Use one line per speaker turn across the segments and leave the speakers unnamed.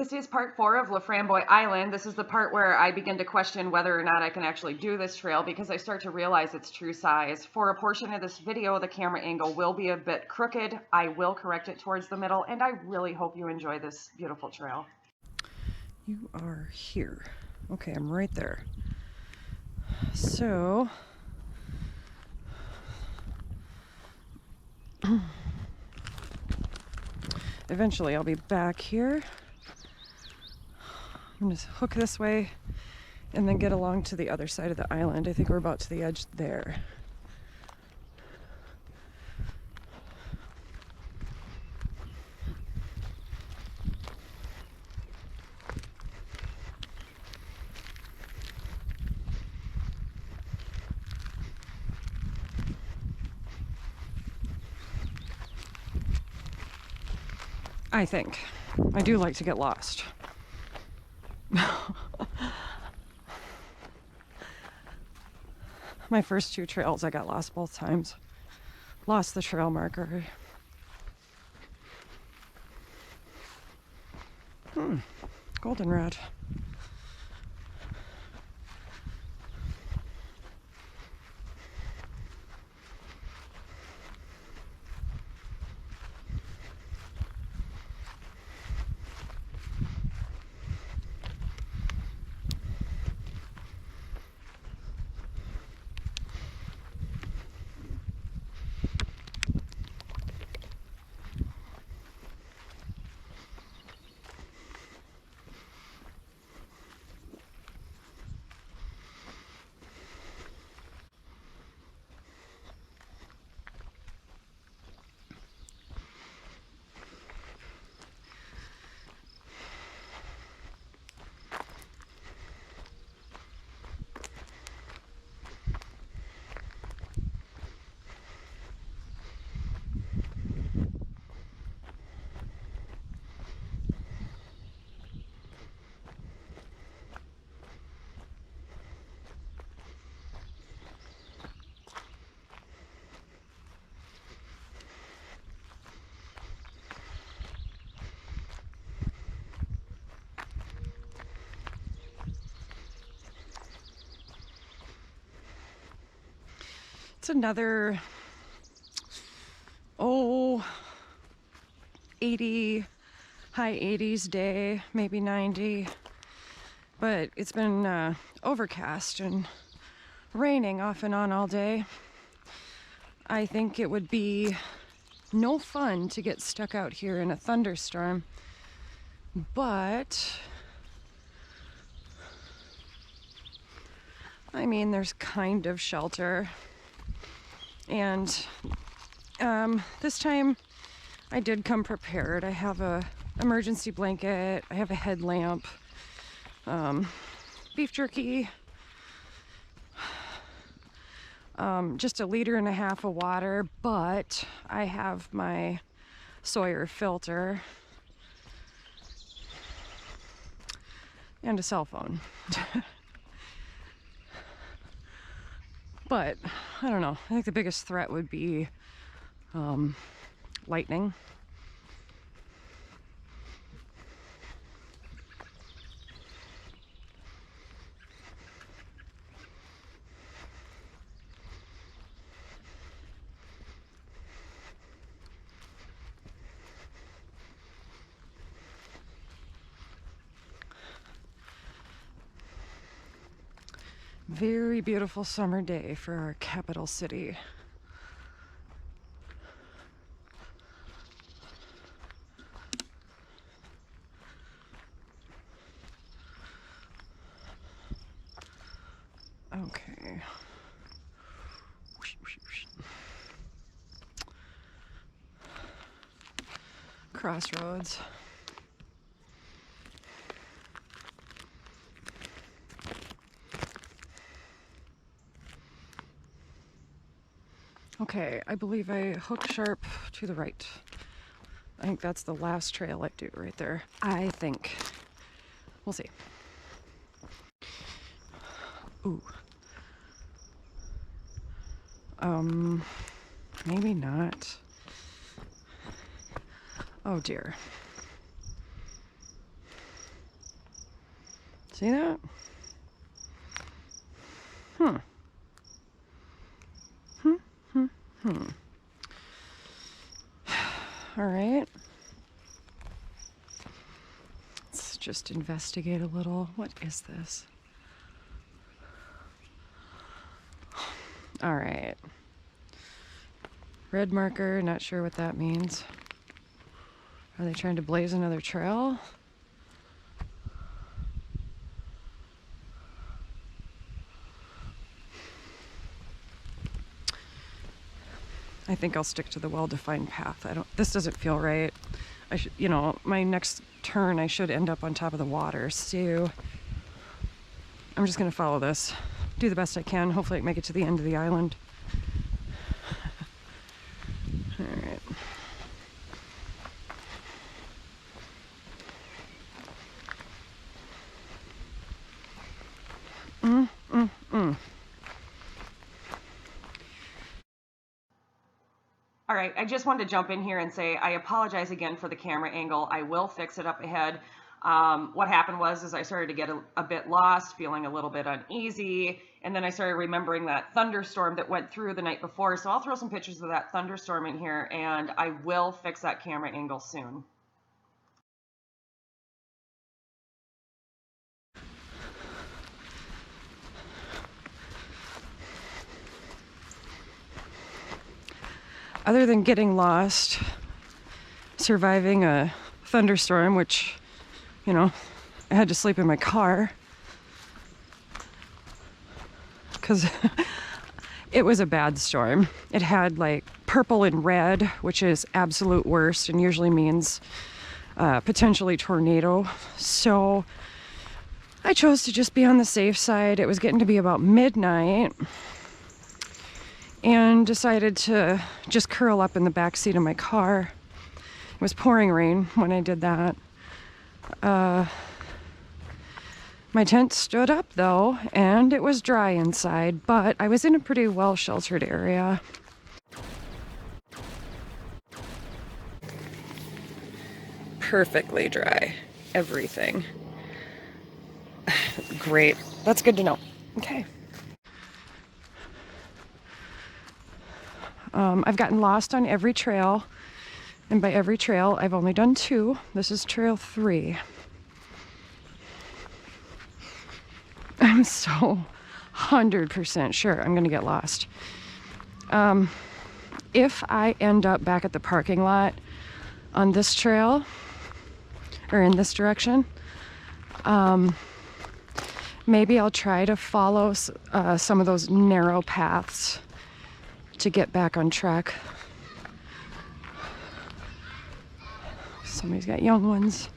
This is part 4 of LaFramboise Island. This is the part where I begin to question whether or not I can actually do this trail because I start to realize its true size. For a portion of this video, the camera angle will be a bit crooked. I will correct it towards the middle, and I really hope you enjoy this beautiful trail.
You are here. Okay, I'm right there. So, eventually I'll be back here. I'm gonna hook this way and then get along to the other side of the island. I think we're about to the edge there. I think. I do like to get lost. My first 2 trails, I got lost both times. Lost the trail marker. Goldenrod. It's another, 80, high 80s day, maybe 90. But it's been overcast and raining off and on all day. I think it would be no fun to get stuck out here in a thunderstorm, but I mean, there's kind of shelter. And this time I did come prepared. I have a emergency blanket, I have a headlamp, beef jerky, just 1.5 liters of water, but I have my Sawyer filter and a cell phone. But I don't know, I think the biggest threat would be lightning. Very beautiful summer day for our capital city. Okay. Crossroads. Okay, I believe I hook sharp to the right. I think that's the last trail I do right there. I think. We'll see. Ooh. Maybe not. Oh dear. See that? Hmm. All right. Let's just investigate a little. What is this? All right. Red marker, not sure what that means. Are they trying to blaze another trail? I think I'll stick to the well-defined path. This doesn't feel right. I should, my next turn I should end up on top of the water. So I'm just gonna follow this, do the best I can. Hopefully I can make it to the end of the island. All right.
All right, I just wanted to jump in here and say I apologize again for the camera angle. I will fix it up ahead. What happened was I started to get a bit lost, feeling a little bit uneasy, and then I started remembering that thunderstorm that went through the night before. So I'll throw some pictures of that thunderstorm in here, and I will fix that camera angle soon.
Other than getting lost, surviving a thunderstorm, which, I had to sleep in my car because it was a bad storm. It had like purple and red, which is absolute worst and usually means potentially tornado. So I chose to just be on the safe side. It was getting to be about midnight, and decided to just curl up in the back seat of my car. It was pouring rain when I did that. My tent stood up though, and it was dry inside, but I was in a pretty well sheltered area. Perfectly dry, everything. Great, that's good to know. Okay. I've gotten lost on every trail, and by every trail, I've only done 2. This is trail 3. I'm so 100% sure I'm gonna get lost. If I end up back at the parking lot on this trail, or in this direction, maybe I'll try to follow some of those narrow paths to get back on track. Somebody's got young ones.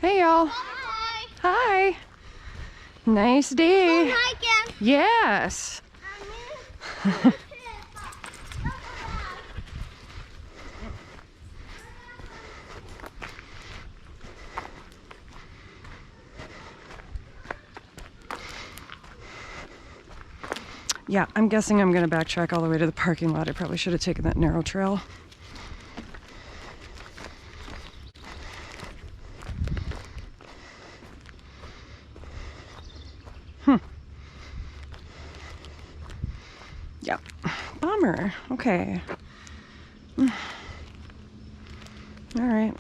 Hey y'all.
Hi.
Hi. Nice day.
Hi, Ken.
Yes. Yeah, I'm guessing I'm gonna backtrack all the way to the parking lot. I probably should have taken that narrow trail. Yeah, bummer. Okay. All right.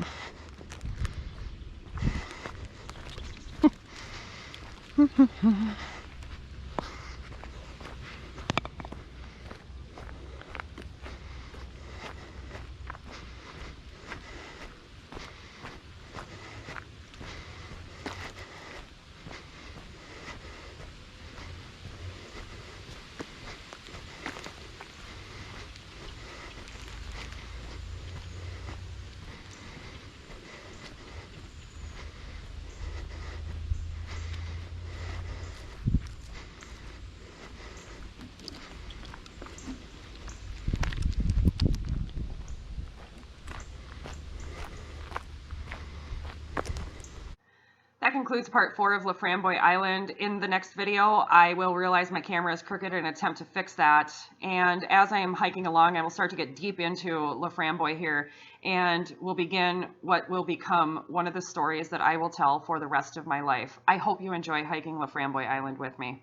concludes part 4 of LaFramboise Island. In the next video, I will realize my camera is crooked and attempt to fix that. And as I am hiking along, I will start to get deep into LaFramboise here, and will begin what will become one of the stories that I will tell for the rest of my life. I hope you enjoy hiking LaFramboise Island with me.